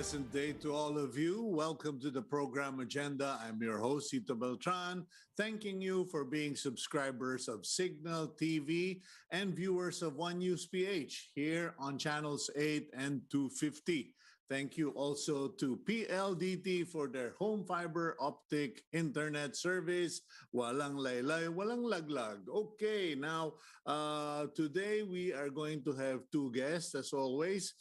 pleasant day to all of you. Welcome to the program agenda. I'm your host, Cito Beltran, thanking you for being subscribers of Cignal TV and viewers of One News PH here on channels 8 and 250. Thank you also to PLDT for their home fiber optic internet service. Walang laylay, walang laglag. Okay, now today we are going to have two guests as always.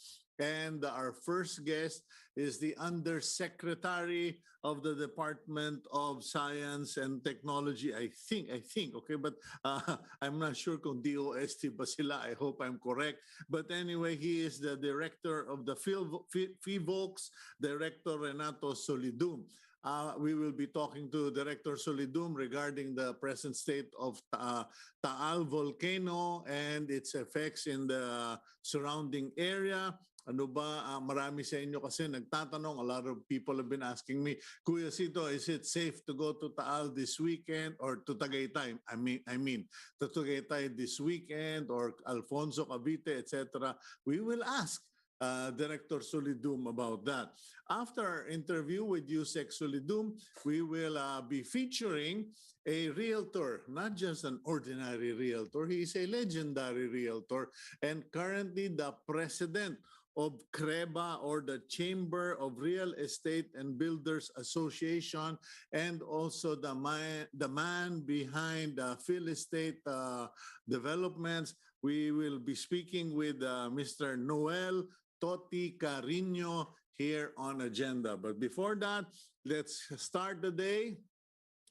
And our first guest is the Undersecretary of the Department of Science and Technology. I think, okay, but I'm not sure kung DOST ba sila. I hope I'm correct. But anyway, he is the Director of the Phivolcs Director Renato Solidum. We will be talking to Director Solidum regarding the present state of Taal volcano and its effects in the surrounding area. Ano ba, marami sa inyo kasi nagtatanong, a lot of people have been asking me, Kuya Cito, is it safe to go to Taal this weekend or to Tagaytay? I mean, to Tagaytay this weekend or Alfonso, Cavite, etc. We will ask Director Solidum about that. After our interview with Yusek Solidum, we will be featuring a realtor, not just an ordinary realtor. He is a legendary realtor and currently the president of CREBA, or the Chamber of Real Estate and Builders Association, and also the man behind Phil Estate Developments. We will be speaking with Mr. Noel, Toti Carino here on agenda. But before that, let's start the day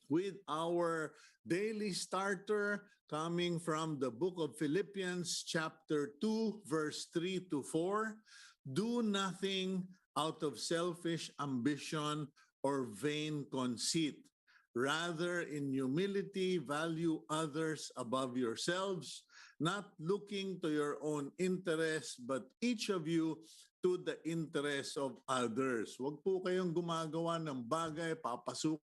with our daily starter coming from the book of Philippians chapter 2 verse 3 to 4. Do nothing out of selfish ambition or vain conceit. Rather, in humility, value others above yourselves, not looking to your own interests, but each of you to the interests of others. Huwag po kayong gumagawa ng bagay, papasok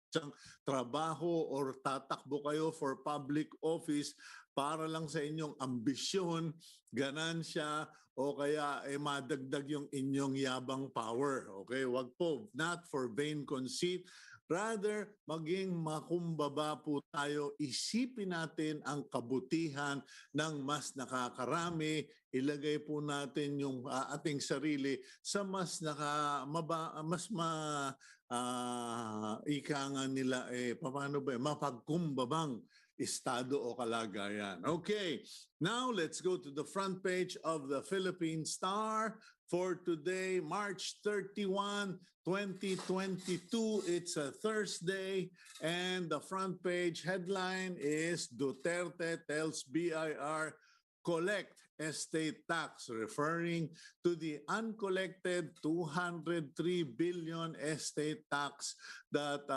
isang trabaho or tatakbo kayo for public office para lang sa inyong ambisyon, ganansya, o kaya madagdag yung inyong yabang power. Okay, wag po, not for vain conceit. Rather, maging makumbaba po tayo, isipin natin ang kabutihan ng mas nakakarami, ilagay po natin yung ating sarili sa mas ika nga nila paano ba mapagkumbabang estado o kalagayan. Okay, now let's go to the front page of the Philippine Star for today, March 31, 2022. It's a Thursday, and the front page headline is Duterte tells BIR collect estate tax, referring to the uncollected 203 billion estate tax that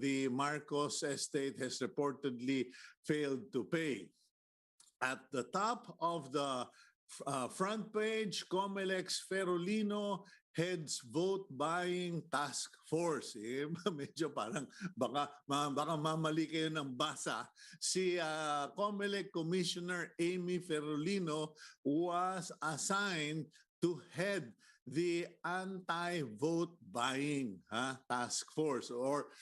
the Marcos estate has reportedly failed to pay. At the top of the front page, Comelec's Ferolino heads vote buying task force. Medyo parang baka mamali kayo ng basa. Si Comelec Commissioner Amy Ferolino was assigned to head the anti-vote buying task force, or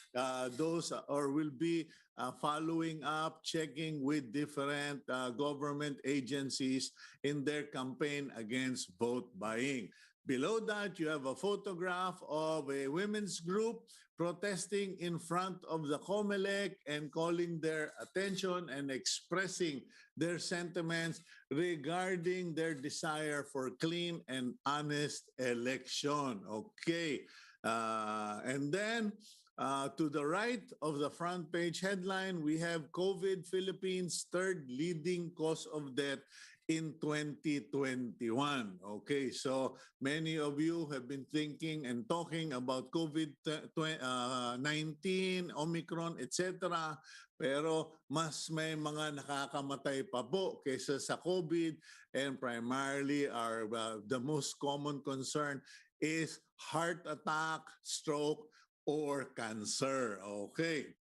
will be following up, checking with different government agencies in their campaign against vote buying. Below that, you have a photograph of a women's group protesting in front of the Comelec and calling their attention and expressing their sentiments regarding their desire for clean and honest election. Okay. And then to the right of the front page headline, we have COVID Philippines' third leading cause of death in 2021. Okay, so many of you have been thinking and talking about COVID-19, Omicron, etc. Pero mas may mga nakakamatay pa po kaysa sa COVID, and primarily the most common concern is heart attack, stroke, or cancer. Okay.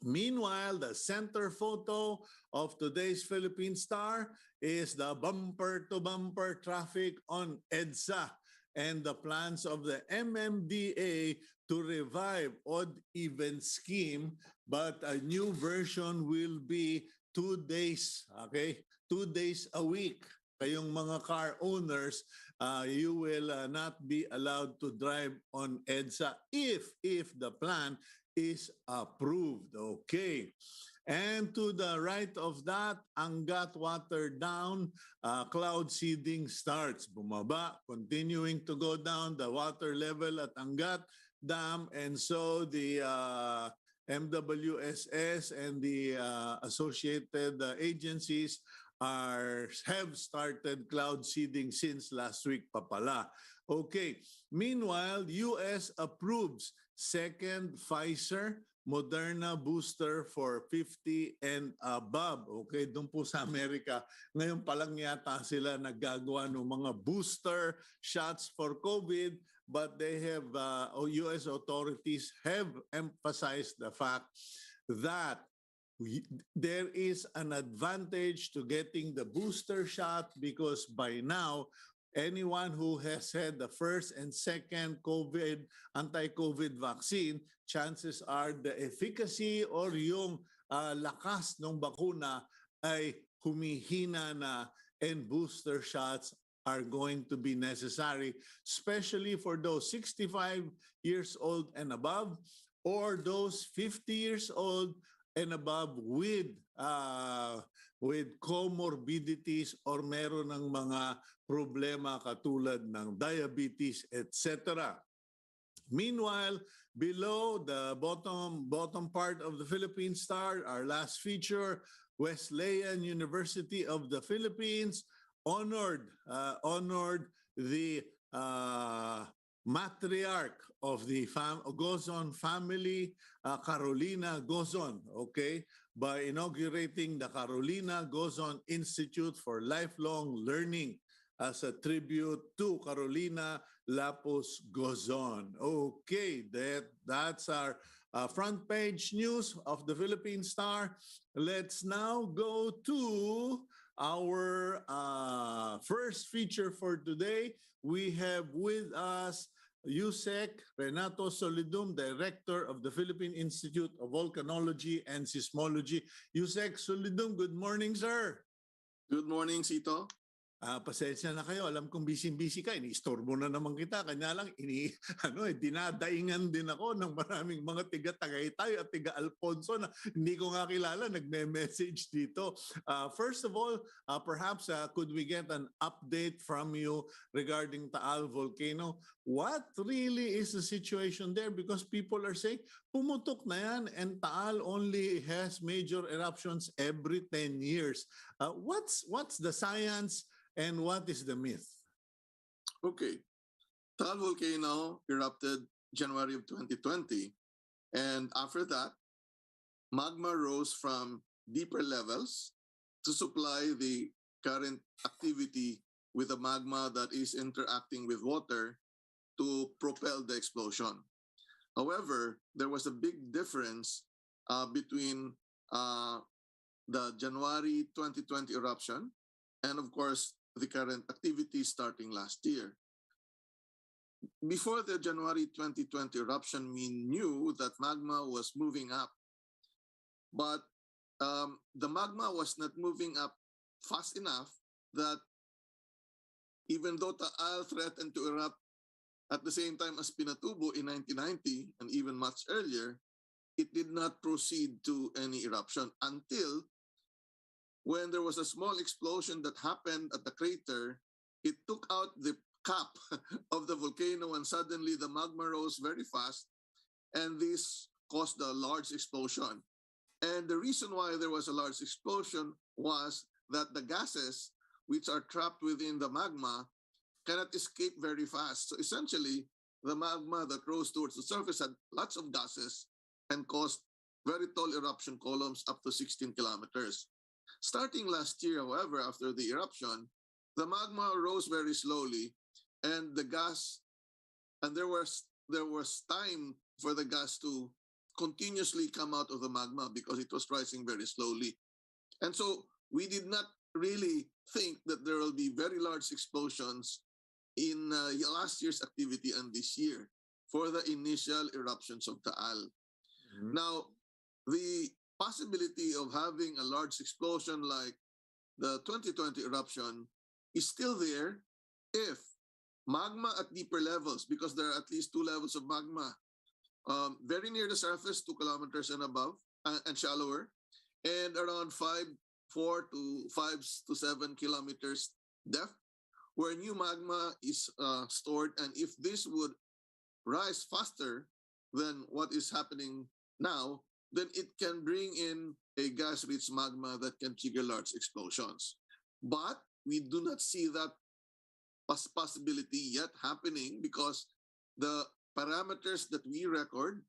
Meanwhile, the center photo of today's Philippine Star is the bumper-to-bumper traffic on EDSA. and the plans of the MMDA to revive odd-even scheme, but a new version will be 2 days, okay? 2 days a week. Kayong mga car owners, you will not be allowed to drive on EDSA if the plan is approved. Okay. And to the right of that, Angat water down, cloud seeding starts. Bumaba, continuing to go down the water level at Angat Dam. And so the MWSS and the associated agencies have started cloud seeding since last week pa pala. Okay. Meanwhile, US approves second Pfizer Moderna booster for 50 and above. Okay, doon po sa Amerika, ngayon pa lang yata sila naggagawa ng mga booster shots for COVID, but they have, US authorities have emphasized the fact that there is an advantage to getting the booster shot because by now, anyone who has had the first and second anti-COVID vaccine, chances are the efficacy or yung lakas ng bakuna ay humihina na, and booster shots are going to be necessary, especially for those 65 years old and above or those 50 years old and above with comorbidities or meron ng mga problema katulad ng diabetes, etc. Meanwhile, below the bottom part of the Philippine Star, our last feature, Wesleyan University of the Philippines honored the matriarch of the Gozon family, Carolina Gozon, okay, by inaugurating the Carolina Gozon Institute for Lifelong Learning as a tribute to Carolina Lapos Gozon. Okay, that's our front page news of the Philippine Star. Let's now go to our first feature for today. We have with us Yusek Renato Solidum, Director of the Philippine Institute of Volcanology and Seismology. Yusek Solidum, good morning, sir. Good morning, Cito. Pasensya na kayo. Alam kong busy-busy ka. Ini-istorbo na naman kita. Kanya lang, dinadaingan din ako ng maraming mga tiga-Tagaytay at tiga-Alfonso na hindi ko nga kilala. Nagme-message dito. First of all, perhaps could we get an update from you regarding Taal volcano? What really is the situation there? Because people are saying, pumutok na yan and Taal only has major eruptions every 10 years. What's the science and what is the myth? Okay. Taal volcano erupted January of 2020. And after that, magma rose from deeper levels to supply the current activity with the magma that is interacting with water to propel the explosion. However, there was a big difference between the January 2020 eruption and, of course, the current activity starting last year. Before the January 2020 eruption, we knew that magma was moving up, but the magma was not moving up fast enough that even though Taal threatened to erupt at the same time as Pinatubo in 1990 and even much earlier, it did not proceed to any eruption until when there was a small explosion that happened at the crater. It took out the cap of the volcano and suddenly the magma rose very fast, and this caused a large explosion. And the reason why there was a large explosion was that the gases which are trapped within the magma cannot escape very fast. So essentially, the magma that rose towards the surface had lots of gases and caused very tall eruption columns up to 16 kilometers. Starting last year, however, after the eruption, the magma rose very slowly, and the gas, and there was time for the gas to continuously come out of the magma because it was rising very slowly. And so we did not really think that there will be very large explosions in last year's activity and this year for the initial eruptions of Taal. Mhm. Now, the possibility of having a large explosion like the 2020 eruption is still there if magma at deeper levels, because there are at least two levels of magma, very near the surface, 2 kilometers and above, and shallower, and around 4 to 7 kilometers depth, where new magma is stored. And if this would rise faster than what is happening now, then it can bring in a gas-rich magma that can trigger large explosions. But we do not see that possibility yet happening because the parameters that we record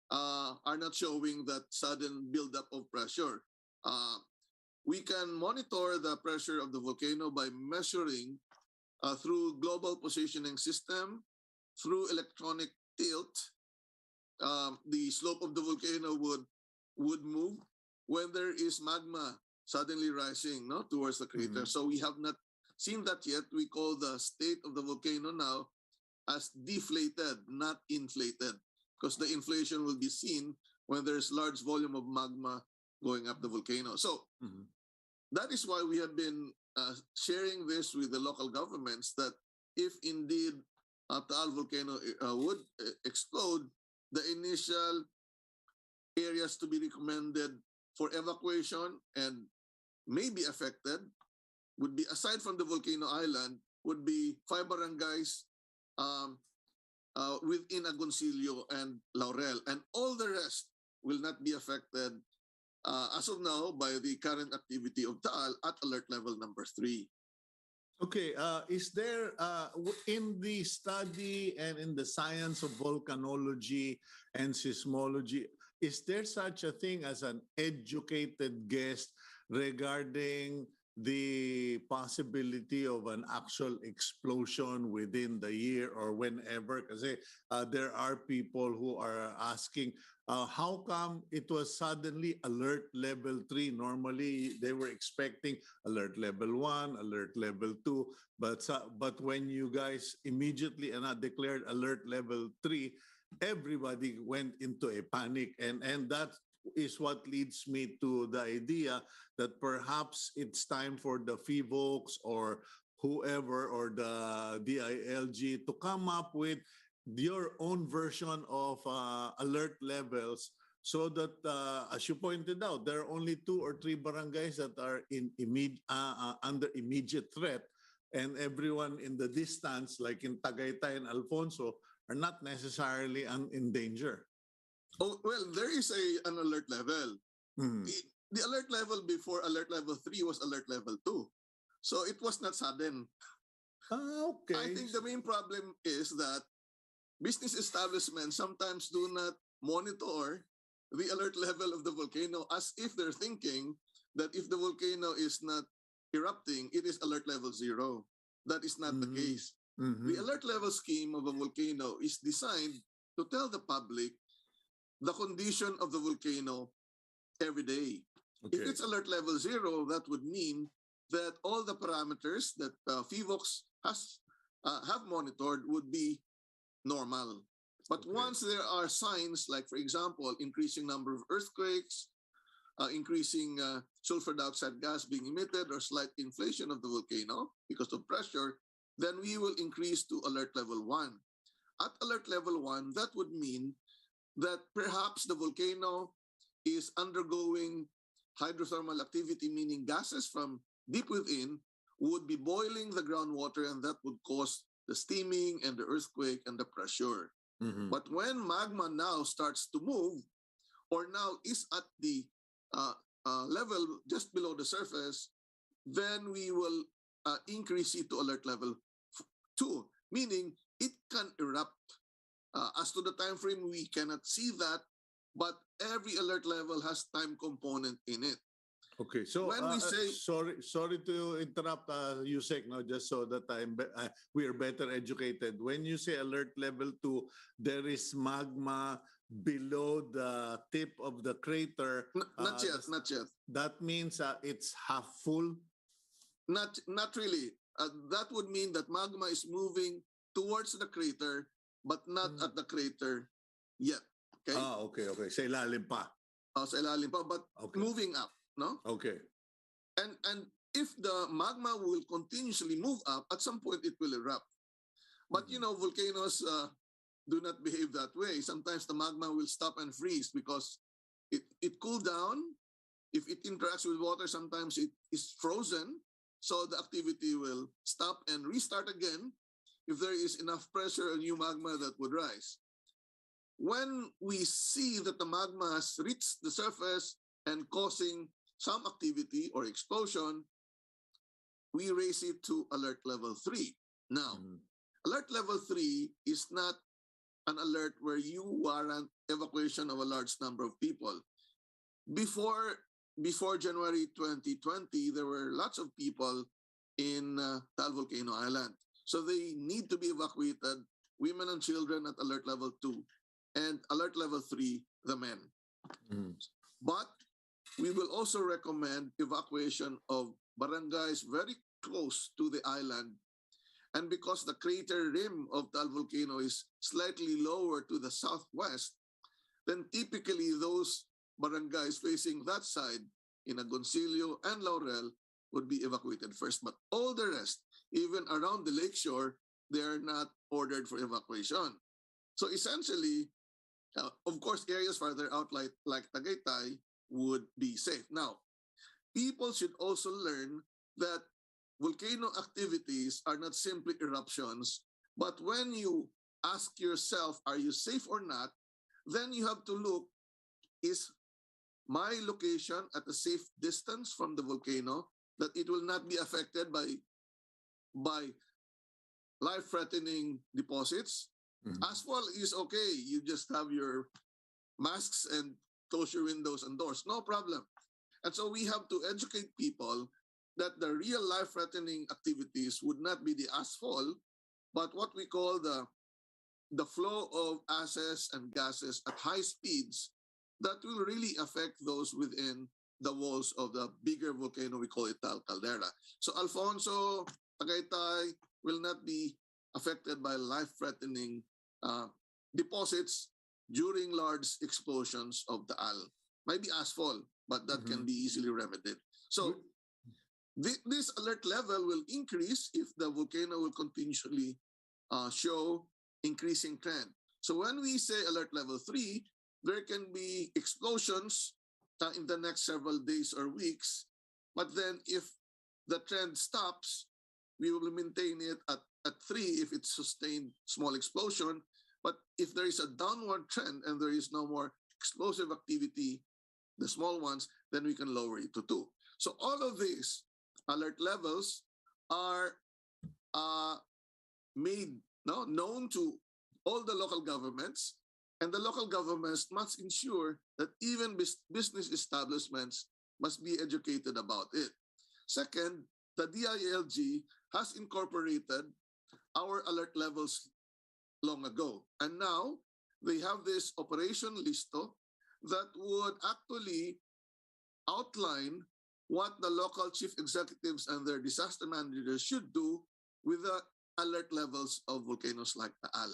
are not showing that sudden buildup of pressure. We can monitor the pressure of the volcano by measuring through global positioning system, through electronic tilt. The slope of the volcano would move when there is magma suddenly rising, no, towards the crater. Mhm. So we have not seen that yet. We call the state of the volcano now as deflated, not inflated, because the inflation will be seen when there's large volume of magma going up the volcano. So Mhm. that is why we have been sharing this with the local governments, that if indeed Taal volcano would explode, the initial areas to be recommended for evacuation and may be affected would be, aside from the volcano island, would be 5 barangays um, within Agoncillo and Laurel, and all the rest will not be affected as of now by the current activity of Taal at alert level number 3. Okay, is there in the study and in the science of volcanology and seismology, is there such a thing as an educated guess regarding the possibility of an actual explosion within the year or whenever? Because there are people who are asking, how come it was suddenly alert level 3? Normally, they were expecting alert level 1, alert level 2, but when you guys immediately declared alert level 3, everybody went into a panic, and that is what leads me to the idea that perhaps it's time for the Phivolcs or whoever or the DILG to come up with your own version of alert levels, so that, as you pointed out, there are only 2 or 3 barangays that are under immediate threat, and everyone in the distance, like in Tagaytay and Alfonso, are not necessarily in danger. Oh, well, there is an alert level. Mhm. The alert level before alert level 3 was alert level 2. So it was not sudden. I Okay. think the main problem is that business establishments sometimes do not monitor the alert level of the volcano, as if they're thinking that if the volcano is not erupting, it is alert level 0. That is not the Mhm. case. The Mhm. alert level scheme of a volcano is designed to tell the public the condition of the volcano every day. If Okay. it's alert level 0, that would mean that all the parameters that Phivolcs has have monitored would be normal. But Okay. once there are signs, like for example, increasing number of earthquakes, increasing sulfur dioxide gas being emitted, or slight inflation of the volcano because of pressure, then we will increase to alert level 1. At alert level 1, that would mean that perhaps the volcano is undergoing hydrothermal activity, meaning gases from deep within would be boiling the groundwater, and that would cause the steaming and the earthquake and the pressure. Mhm. But when magma now starts to move, or now is at the uh, level just below the surface, then we will increase it to alert level 2, meaning it can erupt. As to the time frame, we cannot see that, but every alert level has time component in it. Okay, so When we say, sorry to interrupt, Yusek, no, just so that we are better educated. When you say alert level 2, there is magma below the tip of the crater. not yet, not yet, That means it's half full. not really. that would mean that magma is moving towards the crater but not at the crater yet. Okay? Okay. Sa ilalim pa. Sa ilalim pa, but moving up, no? Okay. And if the magma will continuously move up, at some point it will erupt. But volcanoes do not behave that way. Sometimes the magma will stop and freeze because it cooled down. If it interacts with water, sometimes it is frozen. So the activity will stop and restart again if there is enough pressure on new magma that would rise. When we see that the magma has reached the surface and causing some activity or explosion, we raise it to alert level 3. Now, alert level 3 is not an alert where you warrant evacuation of a large number of people. Before January 2020, there were lots of people in Taal Volcano Island. So they need to be evacuated, women and children at alert level 2, and alert level 3, the men. But we will also recommend evacuation of barangays very close to the island. And because the crater rim of Taal Volcano is slightly lower to the southwest, then typically those barangays facing that side in Agoncillo and Laurel would be evacuated first. But all the rest, even around the lakeshore, they are not ordered for evacuation. So essentially, of course, areas farther out like Tagaytay would be safe. Now, people should also learn that volcano activities are not simply eruptions, but when you ask yourself, are you safe or not, then you have to look, is my location at a safe distance from the volcano that it will not be affected by life-threatening deposits? Asphalt is okay. You just have your masks and close your windows and doors. No problem. And so we have to educate people that the real life-threatening activities would not be the asphalt, but what we call the flow of acids and gases at high speeds that will really affect those within the walls of the bigger volcano. We call it Taal Caldera. So Alfonso, Tagaytay will not be affected by life-threatening deposits during large explosions of Taal. Might be asphalt, but that can be easily remedied. So this alert level will increase if the volcano will continually show increasing trend. So when we say alert level 3, there can be explosions in the next several days or weeks. But then if the trend stops, we will maintain it at 3 if it's sustained small explosion. But if there is a downward trend and there is no more explosive activity, the small ones, then we can lower it to 2. So all of these alert levels are made known to all the local governments, and the local governments must ensure that even business establishments must be educated about it. Second, the DILG has incorporated our alert levels long ago, and now they have this Operation Listo that would actually outline what the local chief executives and their disaster managers should do with the alert levels of volcanoes like Taal.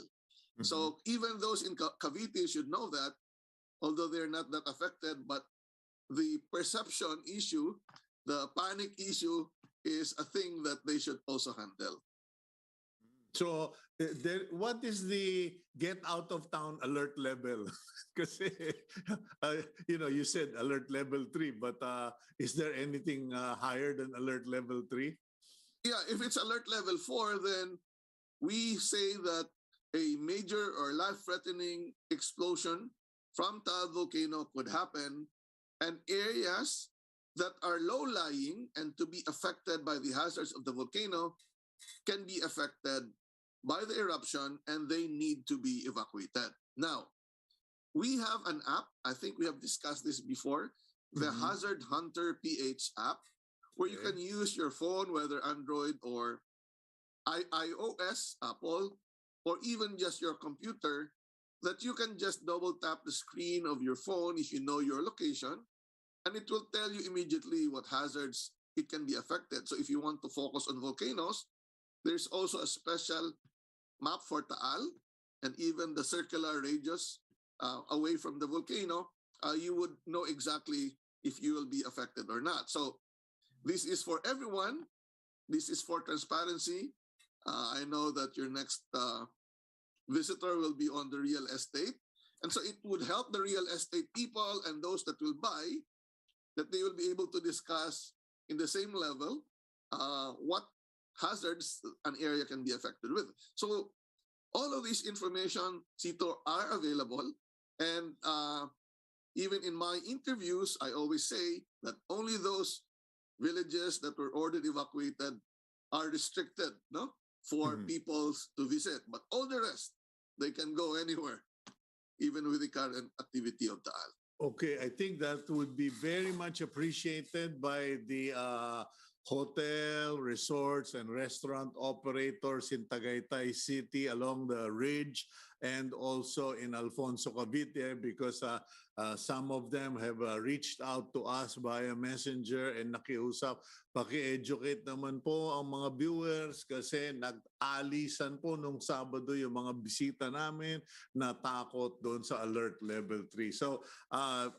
So even those in Cavite should know that, although they're not that affected, but the perception issue, the panic issue is a thing that they should also handle. So, what is the get out of town alert level? Because you said alert level 3, but is there anything higher than alert level 3? Yeah, if it's alert level 4, then we say that a major or life-threatening explosion from Taal volcano could happen, and areas that are low-lying and to be affected by the hazards of the volcano can be affected by the eruption, and they need to be evacuated. Now, we have an app, I think we have discussed this before, the Hazard Hunter PH app, where you can use your phone, whether Android or iOS, Apple, or even just your computer, that you can just double tap the screen of your phone if you know your location, and it will tell you immediately what hazards it can be affected. So if you want to focus on volcanoes, there's also a special map for Taal, and even the circular radius away from the volcano, you would know exactly if you will be affected or not. So this is for everyone. This is for transparency. I know that your next visitor will be on the real estate. And so it would help the real estate people and those that will buy, that they will be able to discuss in the same level what hazards an area can be affected with. So all of this information, Cito, are available. And even in my interviews, I always say that only those villages that were already evacuated are restricted, no, for people to visit. But all the rest, they can go anywhere, even with the current activity of Taal. Okay, I think that would be very much appreciated by the hotel, resorts, and restaurant operators in Tagaytay City along the ridge and also in Alfonso Cavite, because some of them have reached out to us via messenger and nakiusap. Paki-educate naman po ang mga viewers kasi nag-alisan po nung Sabado yung mga bisita namin, natakot doon sa alert level 3. So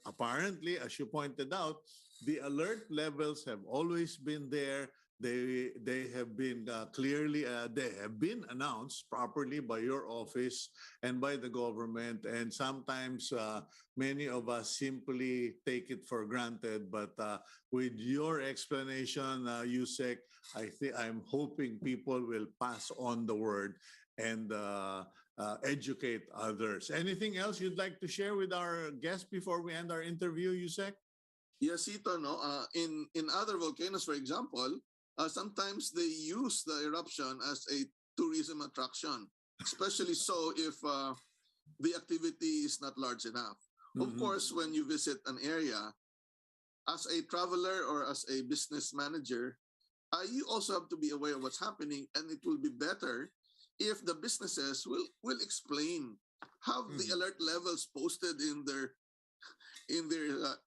apparently, as you pointed out, the alert levels have always been there. They have been clearly they have been announced properly by your office and by the government, and sometimes many of us simply take it for granted. But with your explanation, Yusek, I'm hoping people will pass on the word and educate others. Anything else you'd like to share with our guests before we end our interview, Yusek? Yes, Ito, no? In other volcanoes, for example, sometimes they use the eruption as a tourism attraction, especially so if the activity is not large enough. Of course, when you visit an area, as a traveler or as a business manager, you also have to be aware of what's happening, and it will be better if the businesses will explain, have the alert levels posted in their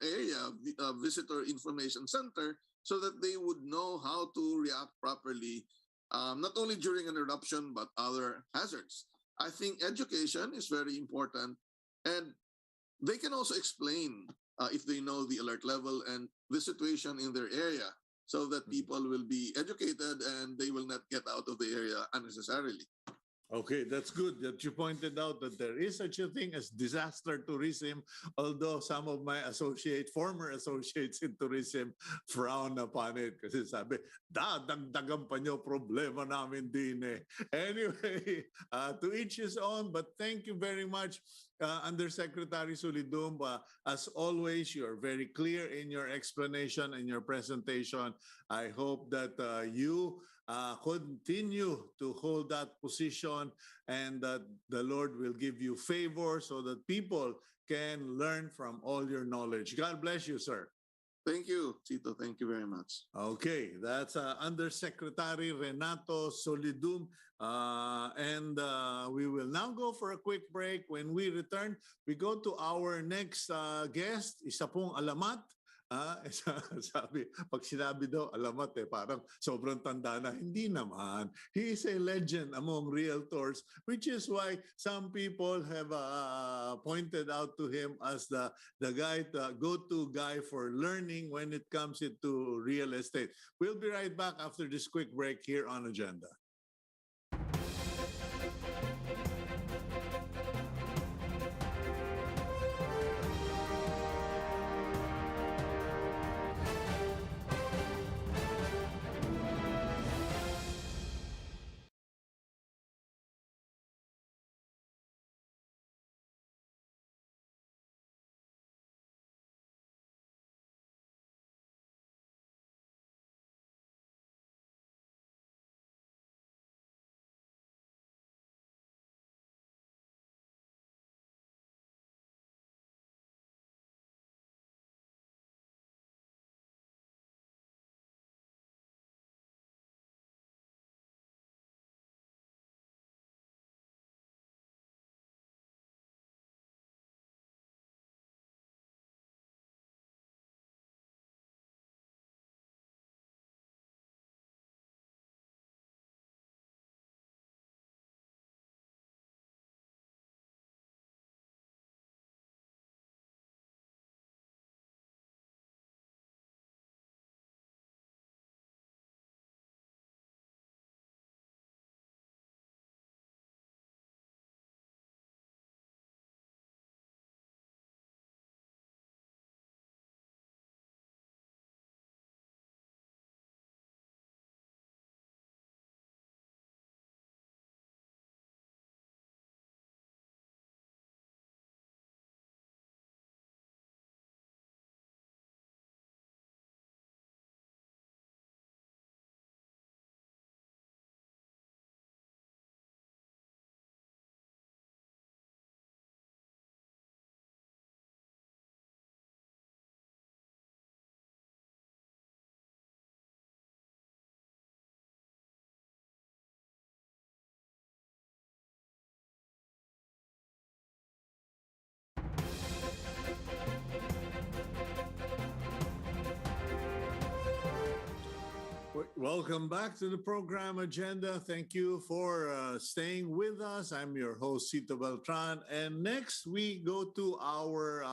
area visitor information center, so that they would know how to react properly, not only during an eruption but other hazards. I think education is very important, and they can also explain if they know the alert level and the situation in their area, so that people will be educated and they will not get out of the area unnecessarily. Okay, that's good that you pointed out that there is such a thing as disaster tourism, although some of my former associates in tourism frown upon it kasi sabi, dagdagan pa nyo problema namin din eh. Anyway, to each his own, but thank you very much, Undersecretary Solidum. As always, you're very clear in your explanation and your presentation. I hope that you continue to hold that position, and that the Lord will give you favor so that people can learn from all your knowledge. God bless you, sir. Thank you, Cito. Thank you very much. Okay, that's Undersecretary Renato Solidum. And we will now go for a quick break. When we return, we go to our next guest, isa pong alamat. Sabi, pag sinabi daw, alamat parang sobrang tanda na. Hindi naman. He is a legend among realtors, which is why some people have pointed out to him as the guy, the go-to guy for learning when it comes into real estate. We'll be right back after this quick break here on Agenda. Welcome back to the program agenda. Thank you for staying with us. I'm your host, Cito Beltran. And next, we go to our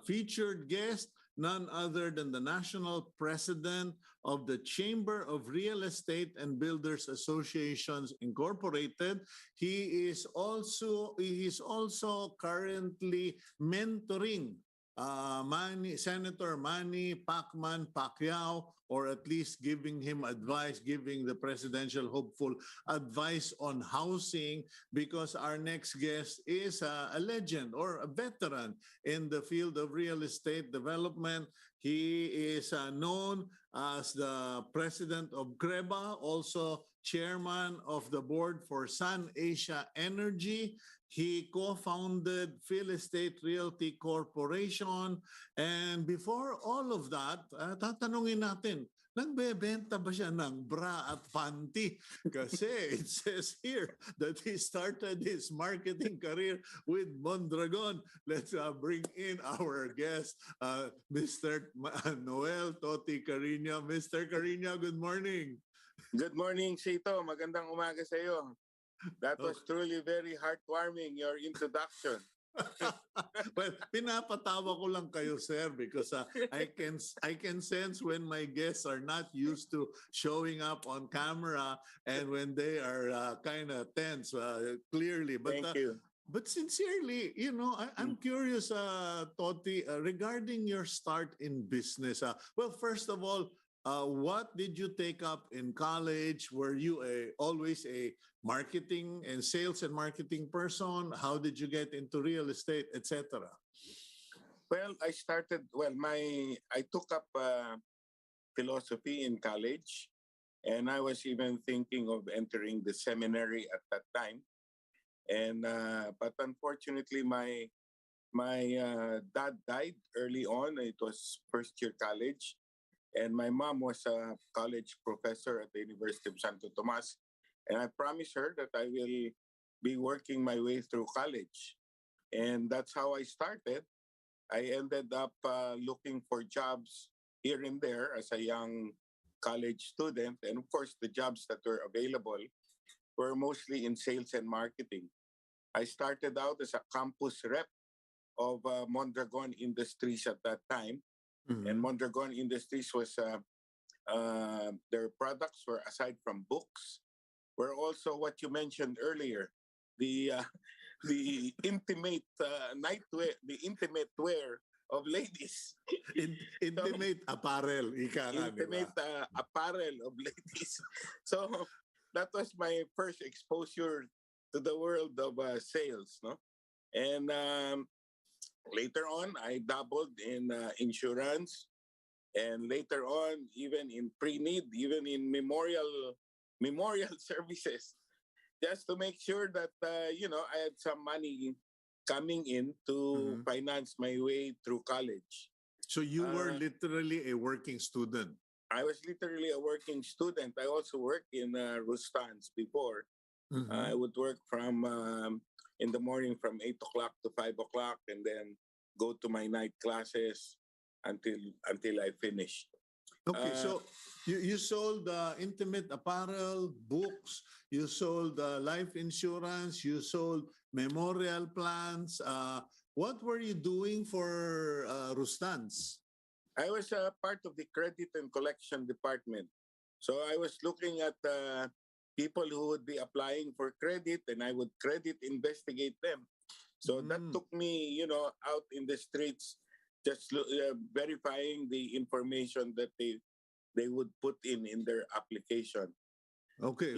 featured guest, none other than the National President of the Chamber of Real Estate and Builders Associations Incorporated. He is also currently mentoring Senator Manny Pacman Pacquiao, or at least giving him advice, giving the presidential hopeful advice on housing, because our next guest is a legend or a veteran in the field of real estate development. He is known as the president of CREBA, also chairman of the board for Sun Asia Energy. He co-founded Phil Estate Realty Corporation. And before all of that, tatanungin natin, nagbebenta ba siya ng bra at panty? Kasi it says here that he started his marketing career with Mondragon. Let's bring in our guest, Mr. Noel Toti Carino. Mr. Carino, good morning. Good morning, Cito. Magandang umaga sa iyo. That was truly very heartwarming, your introduction. Well, pinapatawa ko lang kayo, sir, because I can sense when my guests are not used to showing up on camera and when they are kind of tense, clearly. But, Thank you. But sincerely, I'm curious, Toti, regarding your start in business. Well, first of all, what did you take up in college? Were you always a marketing and sales and marketing person? How did you get into real estate, etc.? Well, I took up philosophy in college, and I was even thinking of entering the seminary at that time. And but unfortunately, my dad died early on. It was first year college. And my mom was a college professor at the University of Santo Tomas. And I promised her that I will be working my way through college. And that's how I started. I ended up looking for jobs here and there as a young college student. And of course, the jobs that were available were mostly in sales and marketing. I started out as a campus rep of Mondragon Industries at that time. Mm-hmm. And Mondragon Industries was their products were, aside from books, were also what you mentioned earlier, the intimate nightwear, the intimate wear of ladies. Intimate apparel, ika nga, Intimate apparel of ladies. So that was my first exposure to the world of sales, no? And later on, I dabbled in insurance, and later on, even in pre-need, even in memorial services, just to make sure that I had some money coming in to finance my way through college. So you were literally a working student. I was literally a working student. I also worked in Rustans before. Mm-hmm. I would work from in the morning from 8 o'clock to 5 o'clock, and then go to my night classes until I finished. Okay, so you sold intimate apparel, books, you sold life insurance, you sold memorial plans. What were you doing for Rustans? I was part of the credit and collection department. So I was looking at people who would be applying for credit, and I would credit investigate them. So that took me, out in the streets, just verifying the information that they would put in their application. Okay,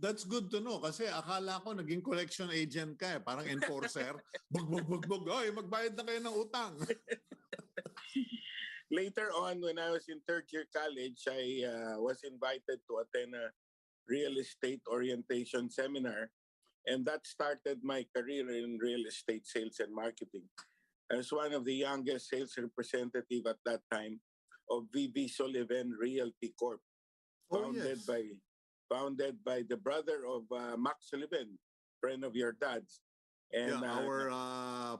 that's good to know, kasi akala ko naging collection agent ka, parang enforcer. Bug, oy, magbayad na kayo ng utang. Later on, when I was in third year college, I was invited to attend a real estate orientation seminar. And that started my career in real estate sales and marketing. I was one of the youngest sales representative at that time of VB Sullivan Realty Corp, founded by the brother of Max Sullivan, friend of your dad's. And our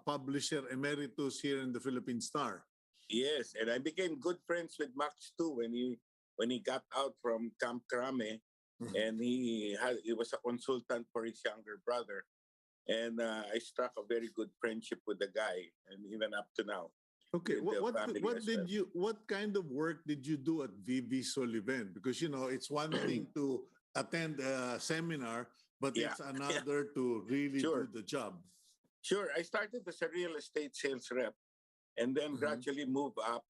publisher emeritus here in the Philippine Star. Yes, and I became good friends with Max too when when he got out from Camp Crame, and he was a consultant for his younger brother, and I struck a very good friendship with the guy, and even up to now. Okay, With the family what as did well. what kind of work did you do at VV Sullivan? Because it's one thing to attend a seminar, but Yeah, it's another to really do sure, the job. sure. I started as a real estate sales rep, and then Mhm. gradually moved up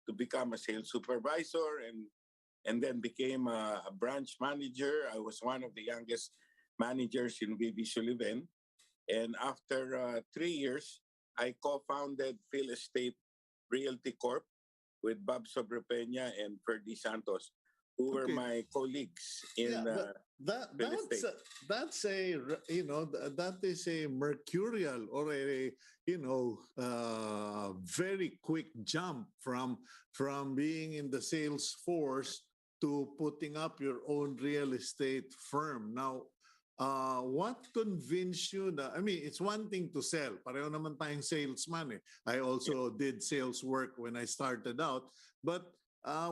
to become a sales supervisor, and then became a branch manager. I was one of the youngest managers in VV Sullivan, and after 3 years, I co-founded Phil Estate Realty Corp with Bob Sobrepeña and Ferdy Santos, who were Okay, my colleagues yeah, in Phil that's Estate. that's that is a mercurial or a very quick jump from being in the sales force to putting up your own real estate firm. Now, what convinced you that, I mean, it's one thing to sell. Pareho naman tayong salesman eh. I Yeah, also did sales work when I started out. But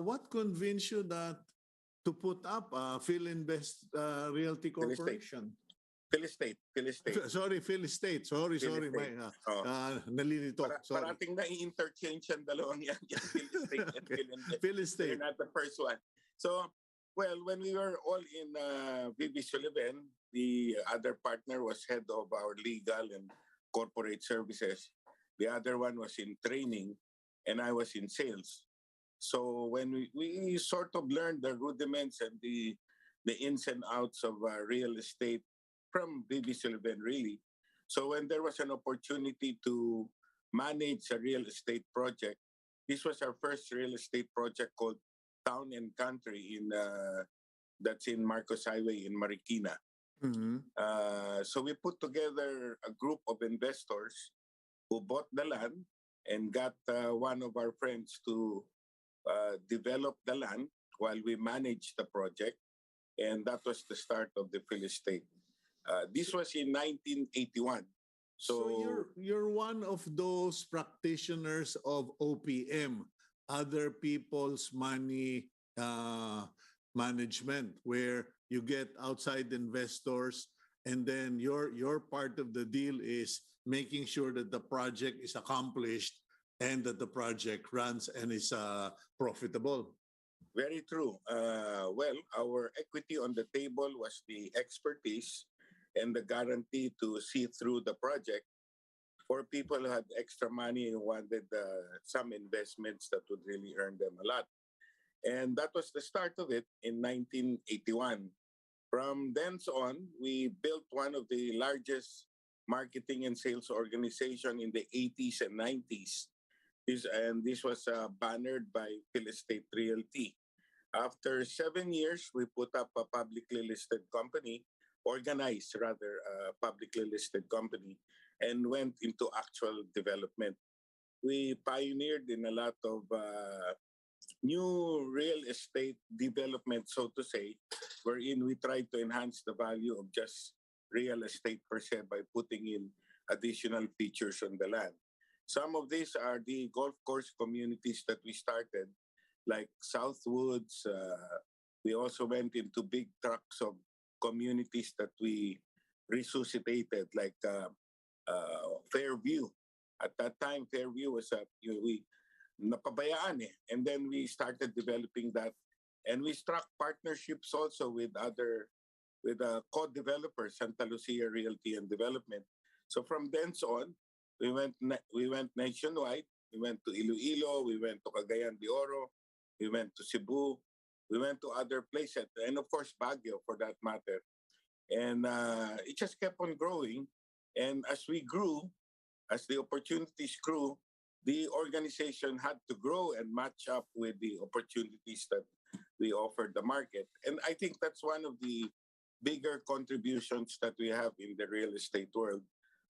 what convinced you that to put up Phil Invest Realty Phil Estate. Corporation? Phil Estate. Phil Estate. Sorry, Phil Estate. Sorry, Phil sorry. Estate. Oh. Nalilito. Sorry. Parating na i-interchange ang dalawang yan, yung Phil Estate and Okay. Phil Invest. Phil You're Estate. not the first one. So, well, when we were all in VB Sullivan, the other partner was head of our legal and corporate services. The other one was in training, and I was in sales. So when we sort of learned the rudiments and the ins and outs of real estate from VB Sullivan, really. So when there was an opportunity to manage a real estate project, this was our first real estate project called Town and Country in that's in Marcos Highway in Marikina. Mhm. So we put together a group of investors who bought the land and got one of our friends to develop the land while we managed the project. And that was the start of the Phil Estate. This was in 1981. So So, you're one of those practitioners of OPM, other people's money management, where you get outside investors, and then your part of the deal is making sure that the project is accomplished and that the project runs and is profitable. very true. Well, our equity on the table was the expertise and the guarantee to see through the project for people who had extra money and wanted some investments that would really earn them a lot. And that was the start of it in 1981. From thence on, we built one of the largest marketing and sales organization in the 80s and 90s. This was bannered by Phil Estate Realty. After 7 years, we put up a publicly listed company, organized rather, a publicly listed company, and went into actual development. We pioneered in a lot of new real estate development, so to say, wherein we try to enhance the value of just real estate per se by putting in additional features on the land. Some of these are the golf course communities that we started, like Southwoods. We also went into big tracts of communities that we resuscitated, like Fairview. At that time, Fairview was we napabayaan eh. And then we started developing that. And we struck partnerships also with other, with co-developers, Santa Lucia Realty and Development. So from thence on, we went nationwide. We went to Iloilo, we went to Cagayan de Oro, we went to Cebu, we went to other places, and of course Baguio for that matter. And it just kept on growing. And as we grew, as the opportunities grew, the organization had to grow and match up with the opportunities that we offered the market. And I think that's one of the bigger contributions that we have in the real estate world,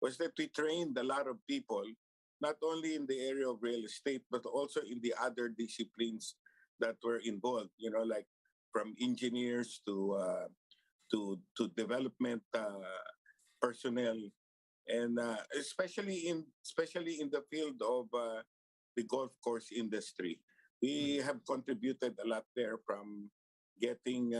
was that we trained a lot of people, not only in the area of real estate, but also in the other disciplines that were involved, like from engineers to development personnel, and especially in the field of the golf course industry. We have contributed a lot there from getting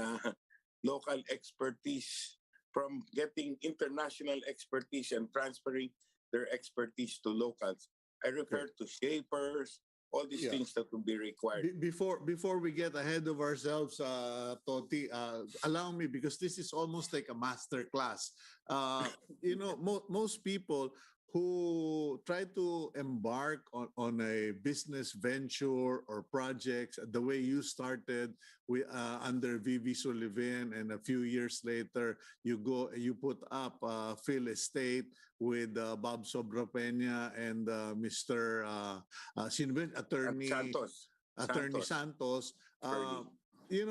local expertise, from getting international expertise and transferring their expertise to locals. I refer to shapers, all these Yeah. things that will be required. Before we get ahead of ourselves, Toti, allow me, because this is almost like a master class. Most people who try to embark on a business venture or projects the way you started under VV Sullivan, and a few years later you put up Phil Estate with Bob Sobrapena and Mr. At Attorney Santos. Attorney.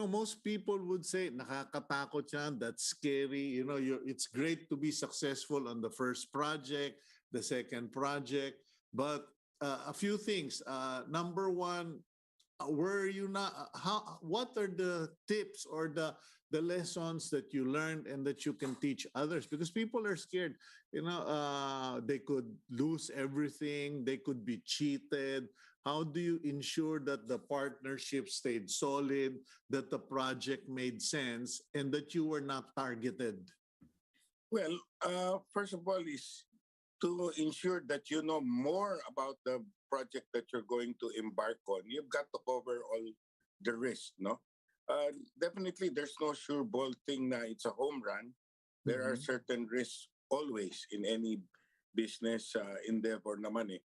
Most people would say, nakakatakot yan, that's scary. It's great to be successful on the first project, the second project. But a few things. Number one, were you not, what are the tips or the lessons that you learned and that you can teach others? Because people are scared. They could lose everything, they could be cheated. How do you ensure that the partnership stayed solid, that the project made sense, and that you were not targeted? Well, first of all, is to ensure that you know more about the project that you're going to embark on. You've got to cover all the risk, no? Definitely, there's no sure ball thing na it's a home run. There are certain risks always in any business endeavor naman eh.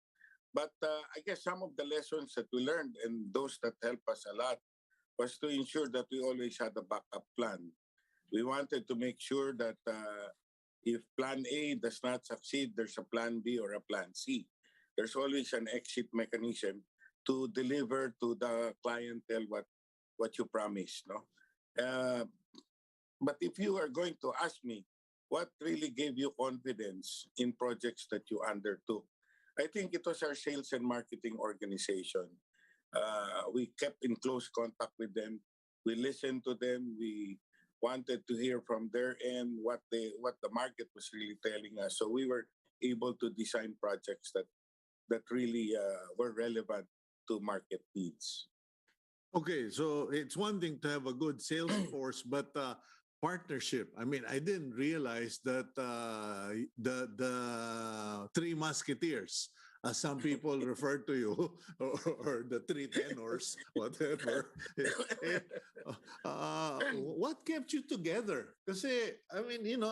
But I guess some of the lessons that we learned, and those that help us a lot, was to ensure that we always had a backup plan. We wanted to make sure that if plan A does not succeed, there's a plan B or a plan C. There's always an exit mechanism to deliver to the clientele what you promised. No, but if you are going to ask me, what really gave you confidence in projects that you undertook? I think it was our sales and marketing organization. We kept in close contact with them. We listened to them. We wanted to hear from their end what the market was really telling us. So we were able to design projects that really were relevant to market needs. Okay, so it's one thing to have a good sales force, but partnership. I mean, I didn't realize that the Three Musketeers, as some people refer to you, or the Three Tenors, whatever. What kept you together? Because I mean,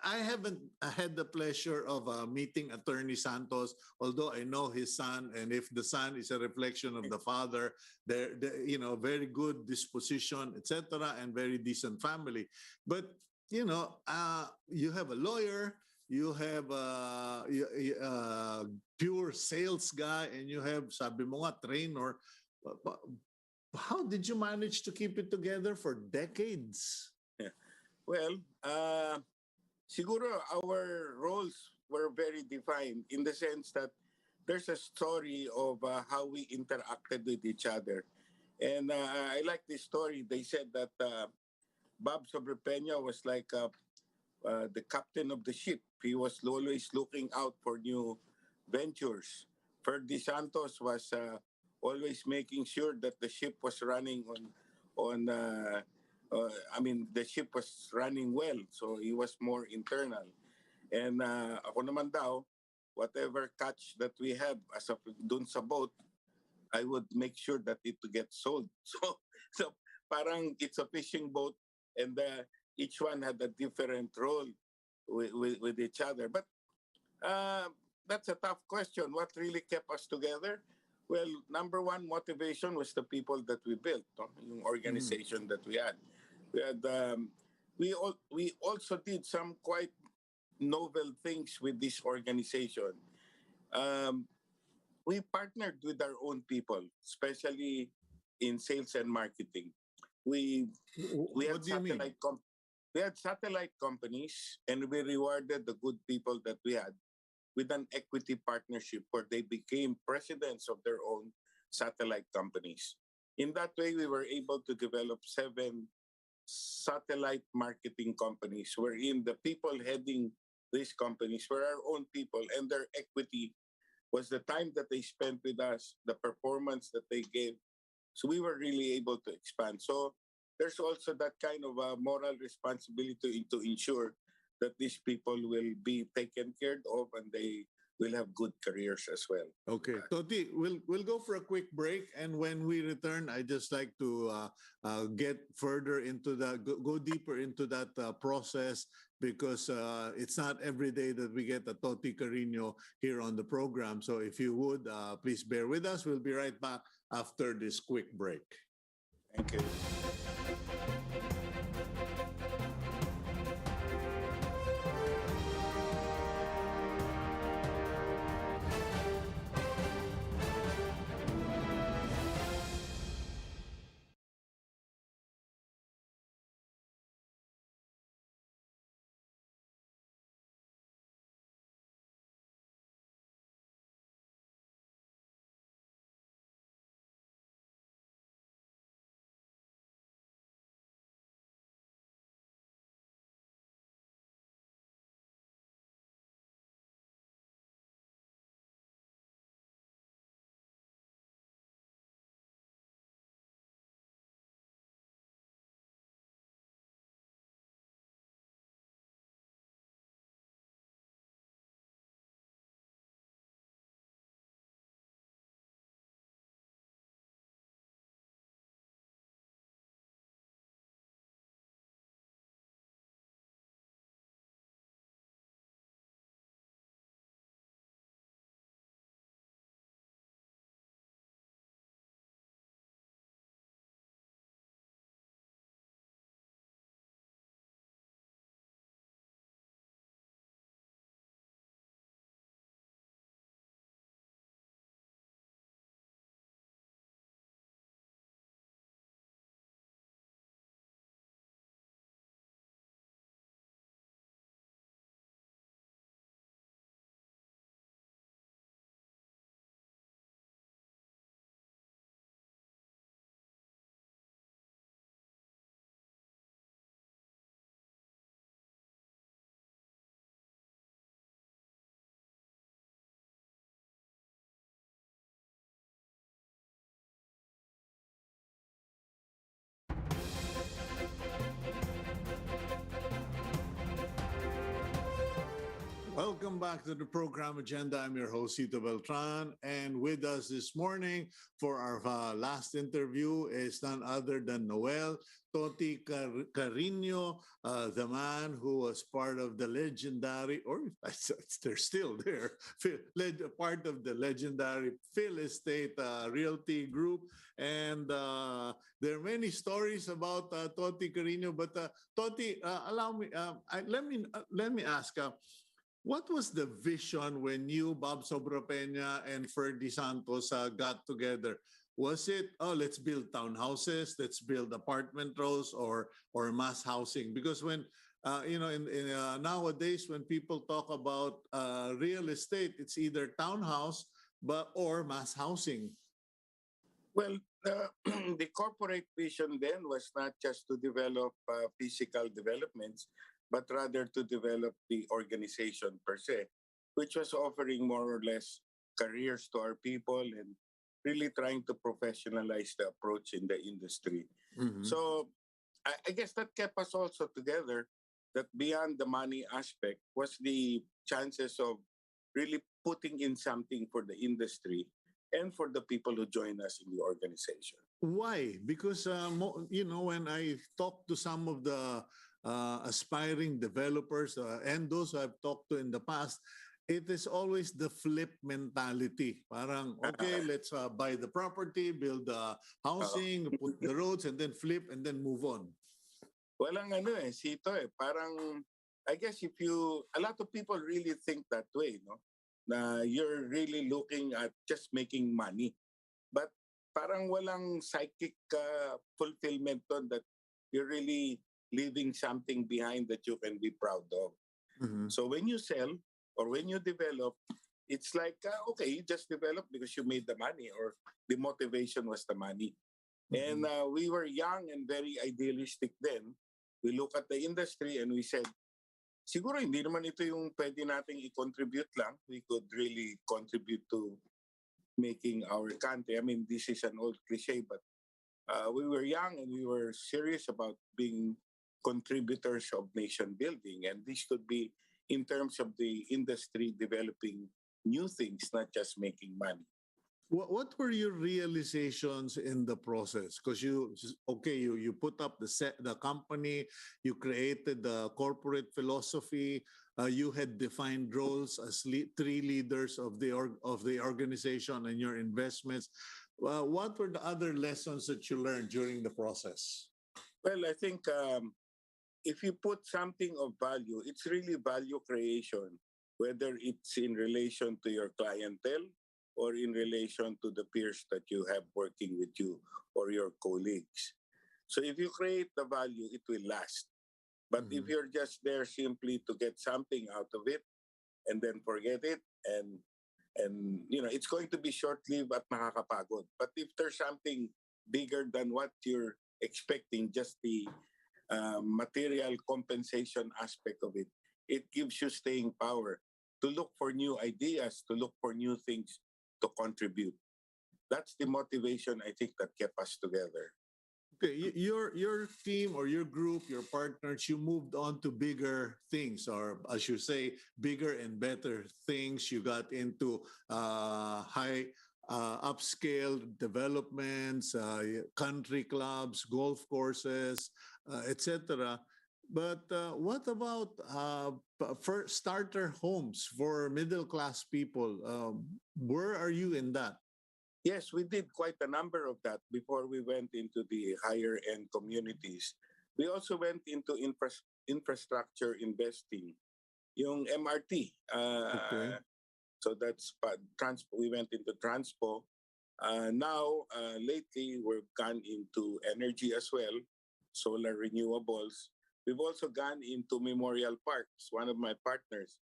I haven't had the pleasure of meeting Attorney Santos, although I know his son, and if the son is a reflection of the father, they're very good disposition, etc., and very decent family. But you have a lawyer, you have a pure sales guy, and you have, sabi mo nga, trainer. How did you manage to keep it together for decades? Yeah. Well, siguro our roles were very defined in the sense that there's a story of how we interacted with each other. And I like this story. They said that Bob Sobrepena was like the captain of the ship. He was always looking out for new ventures. Ferdy Santos was always making sure that the ship was running the ship was running well. So he was more internal. And ako naman daw, whatever catch that we have dun sa boat, I would make sure that it gets sold. So parang it's a fishing boat, and each one had a different role with each other. But that's a tough question. What really kept us together? Well, number one motivation was the people that we built, yung organization that we had. We also did some quite novel things with this organization. We partnered with our own people, especially in sales and marketing. We had What do you mean? we had satellite companies, and we rewarded the good people that we had with an equity partnership where they became presidents of their own satellite companies. In that way, we were able to develop 7 satellite marketing companies, wherein the people heading these companies were our own people, and their equity was the time that they spent with us, the performance that they gave, So we were really able to expand. So there's also that kind of moral responsibility to ensure that these people will be taken care of and they will have good careers as well. Okay, Toti, we'll go for a quick break, and when we return, I just like to get further into that, go deeper into that process, because it's not every day that we get a Toti Carino here on the program. So if you would, please bear with us. We'll be right back after this quick break. Thank you. Welcome back to the program agenda. I'm your host, Cito Beltran. And with us this morning for our last interview is none other than Noel, Toti Carino, the man who was part of the legendary, or they're still there, part of the legendary Phil Estate Realty Group. And there are many stories about Toti Carino. But Toti, allow me, let me ask. What was the vision when you, Bob Sobrapena, and Ferdy Santos got together? Was it, oh, let's build townhouses, let's build apartment rows, or mass housing? Because when nowadays when people talk about real estate, it's either townhouse or mass housing. Well, the corporate vision then was not just to develop physical developments, but rather to develop the organization per se, which was offering more or less careers to our people and really trying to professionalize the approach in the industry. Mhm. So I guess that kept us also together, that beyond the money aspect was the chances of really putting in something for the industry and for the people who join us in the organization. Why? Because when I talk to some of the aspiring developers and those who I've talked to in the past, it is always the flip mentality. Parang, okay, let's buy the property, build the housing, put the roads, and then flip, and then move on. Walang Sito parang, I guess a lot of people really think that way, no? Na you're really looking at just making money. But parang walang psychic fulfillment on that you're really leaving something behind that you can be proud of. Mhm. So when you sell or when you develop, it's like, okay, you just develop because you made the money or the motivation was the money. And we were young and very idealistic then. We look at the industry and we said, siguro hindi naman ito yung pwede nating i-contribute lang. We could really contribute to making our country. I mean, this is an old cliche, but we were young and we were serious about being contributors of nation building. And this could be in terms of the industry developing new things, not just making money. What were your realizations in the process? Because you put up the company, you created the corporate philosophy, you had defined roles as three leaders of the organization and your investments. What were the other lessons that you learned during the process? Well, I think if you put something of value, it's really value creation, whether it's in relation to your clientele or in relation to the peers that you have working with you or your colleagues. So if you create the value, it will last. But if you're just there simply to get something out of it and then forget it, and it's going to be short-lived at nakakapagod. But if there's something bigger than what you're expecting, just the material compensation aspect of it, it gives you staying power to look for new ideas, to look for new things to contribute. That's the motivation, I think, that kept us together. Okay, your team or your group, your partners, you moved on to bigger things, or as you say, bigger and better things. You got into high upscale developments, country clubs, golf courses, etc. But what about for starter homes for middle class people? Where are you in that? Yes, we did quite a number of that before we went into the higher end communities. We also went into infrastructure investing, yung MRT. Okay. So that's we went into transpo. Now, lately, we've gone into energy as well, solar renewables. We've also gone into memorial parks. One of my partners,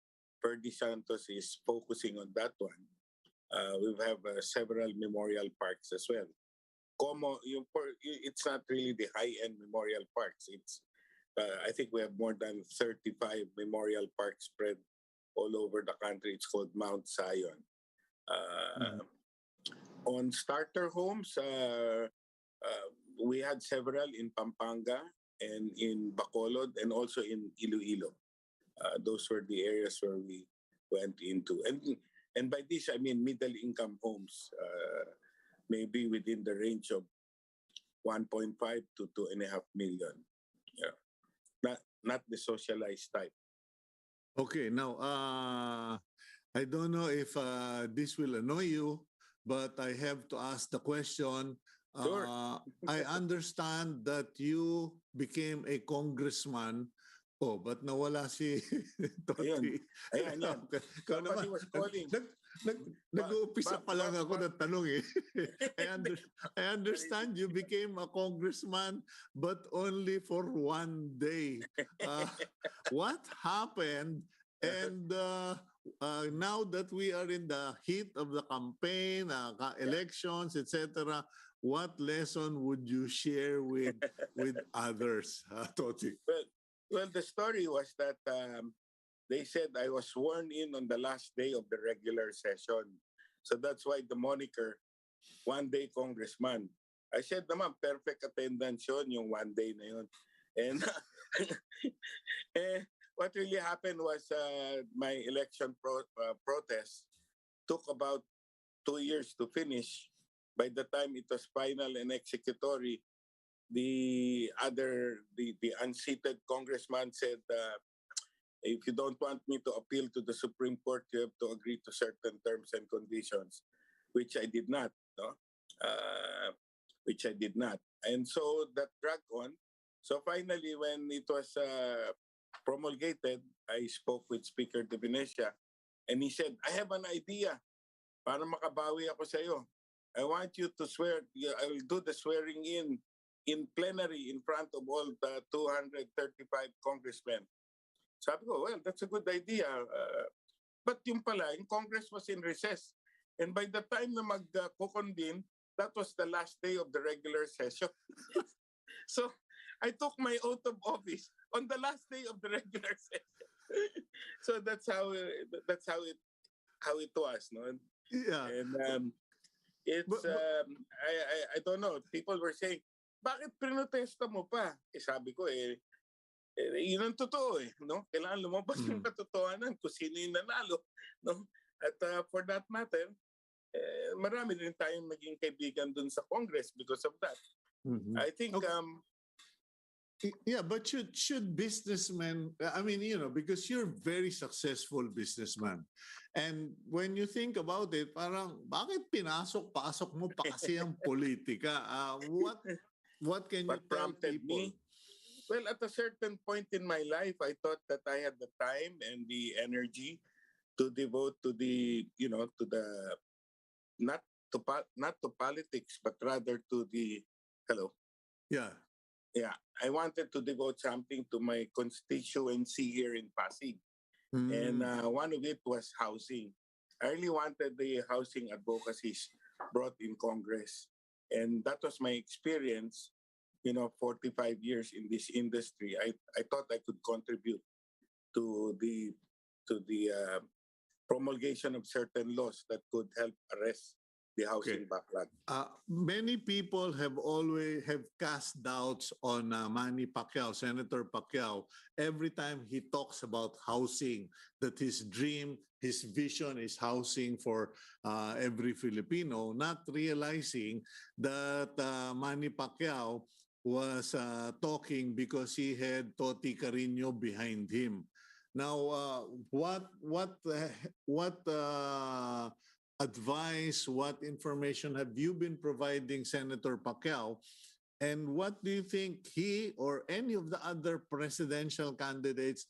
Ferdy Santos, is focusing on that one. We have several memorial parks as well. It's not really the high-end memorial parks. It's I think we have more than 35 memorial parks spread all over the country. It's called Mount Zion. On starter homes, we had several in Pampanga and in Bacolod and also in Iloilo. Those were the areas where we went into. And by this, I mean middle-income homes, maybe within the range of 1.5 to 2.5 million. Yeah. Not the socialized type. Okay, now I don't know if this will annoy you, but I have to ask the question. Sure. I understand that you became a congressman. Oh, but nawala si Toti. Ayan, yan. Somebody was calling. Nag-uumpisa pa lang ako ng tanong eh. I understand you became a congressman but only for one day. What happened? And now that we are in the heat of the campaign, elections, etc., what lesson would you share with others, Toti? Well, the story was that they said I was sworn in on the last day of the regular session. So that's why the moniker, One Day Congressman. I said naman, perfect attendance yun, yung one day na yun. And what really happened was my election protest took about 2 years to finish. By the time it was final and executory, the unseated congressman said, if you don't want me to appeal to the Supreme Court, you have to agree to certain terms and conditions, which I did not. No? Which I did not. And so that dragged on. So finally, when it was promulgated, I spoke with Speaker De Venecia, and he said, I have an idea para makabawi ako sa iyo. I want you to swear, I will do the swearing in plenary in front of all the 235 congressmen. Sabi ko, well, that's a good idea. But yung pala, yung Congress was in recess. And by the time na mag-convene, that was the last day of the regular session. So I took my oath of office on the last day of the regular session. So that's how it was, no? Yeah. And it's I don't know. People were saying, bakit pinotesta mo pa? Sabi ko, yun ang totoo no? Kailangan lumabas yung katotohanan kung sino yung nanalo, no? At for that matter, marami din tayong naging kaibigan dun sa Congress because of that. I think, Okay. Yeah, but should businessmen, I mean, because you're a very successful businessman. And when you think about it, parang, bakit pasok mo pa kasi ang politika? What can you what tell prompted people? me? Well, at a certain point in my life, I thought that I had the time and the energy to devote to the, to the, not not to politics, but rather to the, hello? Yeah. Yeah, I wanted to devote something to my constituency here in Pasig. And one of it was housing. I really wanted the housing advocacies brought in Congress. And that was my experience, 45 years in this industry. I thought I could contribute to the promulgation of certain laws that could help arrest the housing backlog. Many people have cast doubts on Manny Pacquiao, Senator Pacquiao, every time he talks about housing, that his dream, his vision is housing for every Filipino, not realizing that Manny Pacquiao was talking because he had Toti Carino behind him. Now, what advice, what information have you been providing Senator Pacquiao? And what do you think he or any of the other presidential candidates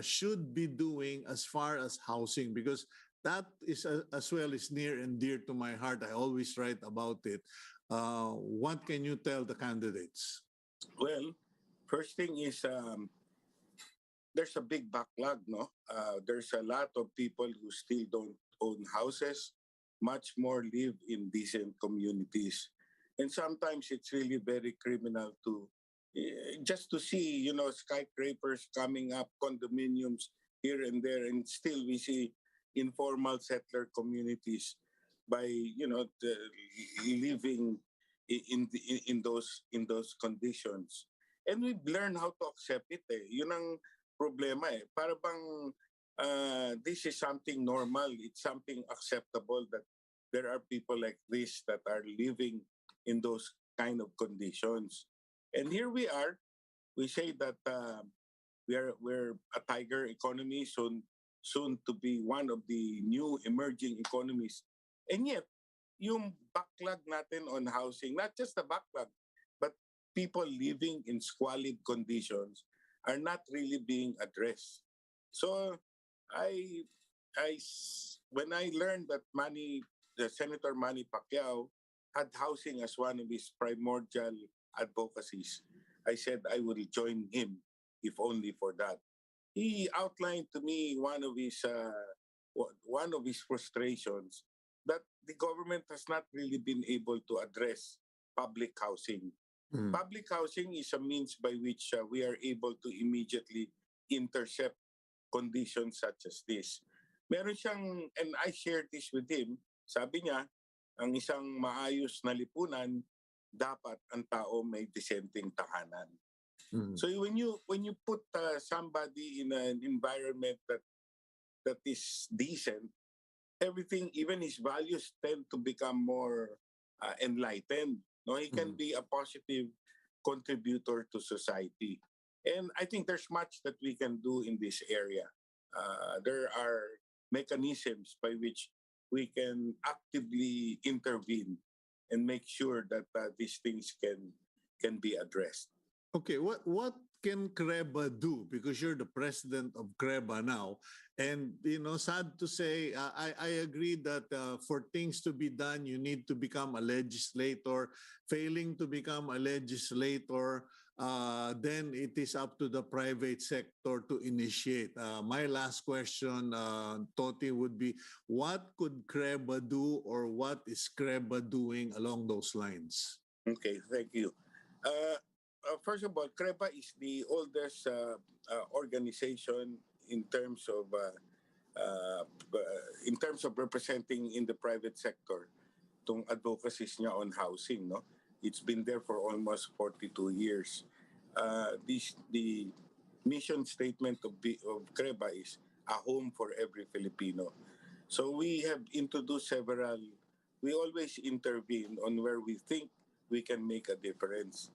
should be doing as far as housing? Because that is as well is near and dear to my heart. I always write about it. What can you tell the candidates? Well, first thing is there's a big backlog, no? There's a lot of people who still don't own houses, much more live in decent communities. And sometimes it's really very criminal to just to see, skyscrapers coming up, condominiums here and there, and still we see informal settler communities by, living in those conditions. And we've learned how to accept it. Yun ang problema. Para bang this is something normal. It's something acceptable that there are people like this that are living in those kind of conditions. And here we are. We say that we're a tiger economy, soon to be one of the new emerging economies. And yet, yung backlog natin on housing, not just the backlog, but people living in squalid conditions are not really being addressed. So when I learned that Senator Manny Pacquiao had housing as one of his primordial advocacies, I said I will join him, if only for that. He outlined to me one of his frustrations, that the government has not really been able to address public housing. Public housing is a means by which we are able to immediately intercept conditions such as this. Meron siyang, and I shared this with him, sabi niya, ang isang maayos na lipunan, dapat ang tao may disenteng tahanan. So when you put somebody in an environment that is decent, everything, even his values tend to become more enlightened. No, he can be a positive contributor to society. And I think there's much that we can do in this area. There are mechanisms by which we can actively intervene and make sure that these things can be addressed. Okay, what can CREBA do? Because you're the president of CREBA now. And, sad to say, I agree that for things to be done, you need to become a legislator. Failing to become a legislator, then it is up to the private sector to initiate. My last question, Toti, would be, what could CREBA do, or what is CREBA doing along those lines? Okay, thank you. First of all, CREBA is the oldest organization in terms of representing in the private sector tong advocacies niya on housing, no? It's been there for almost 42 years. The mission statement of CREBA is a home for every Filipino. So we have introduced several, we always intervene on where we think we can make a difference.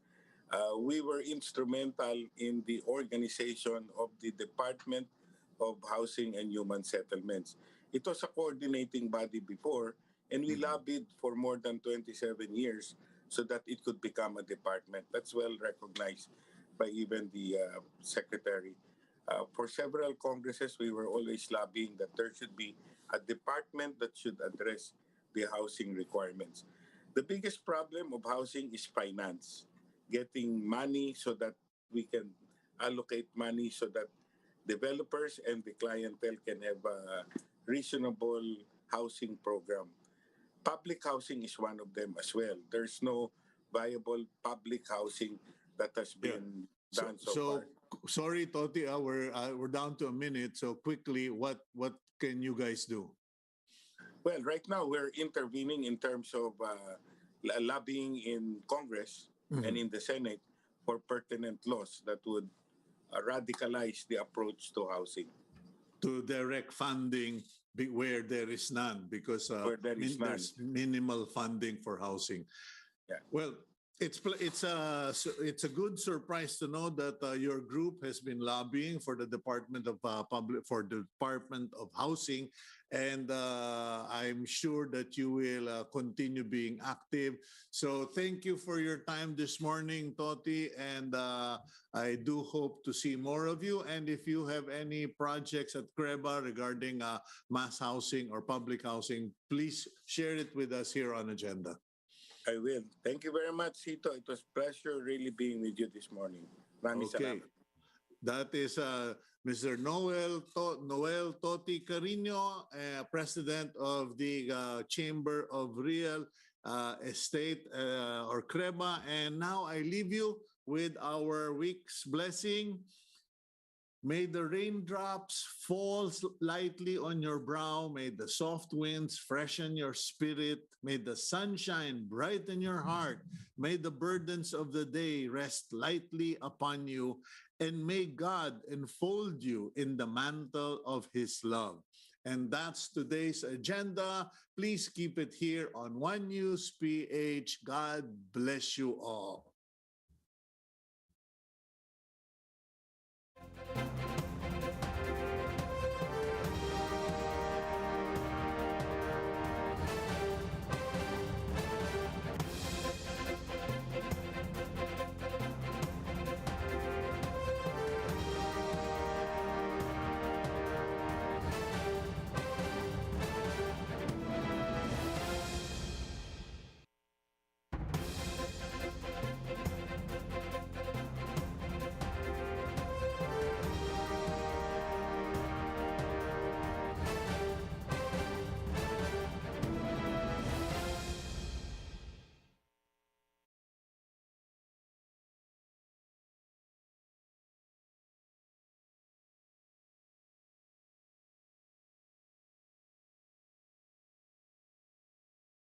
We were instrumental in the organization of the Department of Housing and Human Settlements. It was a coordinating body before, and we lobbied for more than 27 years so that it could become a department. That's well recognized by even the secretary. For several congresses, we were always lobbying that there should be a department that should address the housing requirements. The biggest problem of housing is finance, getting money so that we can allocate money so that developers and the clientele can have a reasonable housing program. Public housing is one of them as well. There's no viable public housing that has Yeah. been So, done so so far. sorry, Toti, we're down to a minute. So quickly, what can you guys do? Well, right now we're intervening in terms of lobbying in Congress and in the Senate for pertinent laws that would radicalize the approach to housing, To direct funding where there is none, because where there is none. there's minimal funding for housing. Yeah. Well, it's a good surprise to know that your group has been lobbying for the Department of the Department of Housing, and I'm sure that you will continue being active. So thank you for your time this morning, Toti, and I do hope to see more of you. And if you have any projects at CREBA regarding mass housing or public housing, please share it with us here on Agenda. I will. Thank you very much, Cito. It was a pleasure really being with you this morning. Maraming Okay. salamat. That is Mr. Noel Toti Carino, President of the Chamber of Real Estate or CREBA. And now I leave you with our week's blessing. May the raindrops fall lightly on your brow. May the soft winds freshen your spirit. May the sunshine brighten your heart. May the burdens of the day rest lightly upon you. And may God enfold you in the mantle of his love. And that's today's agenda. Please keep it here on One News PH. God bless you all.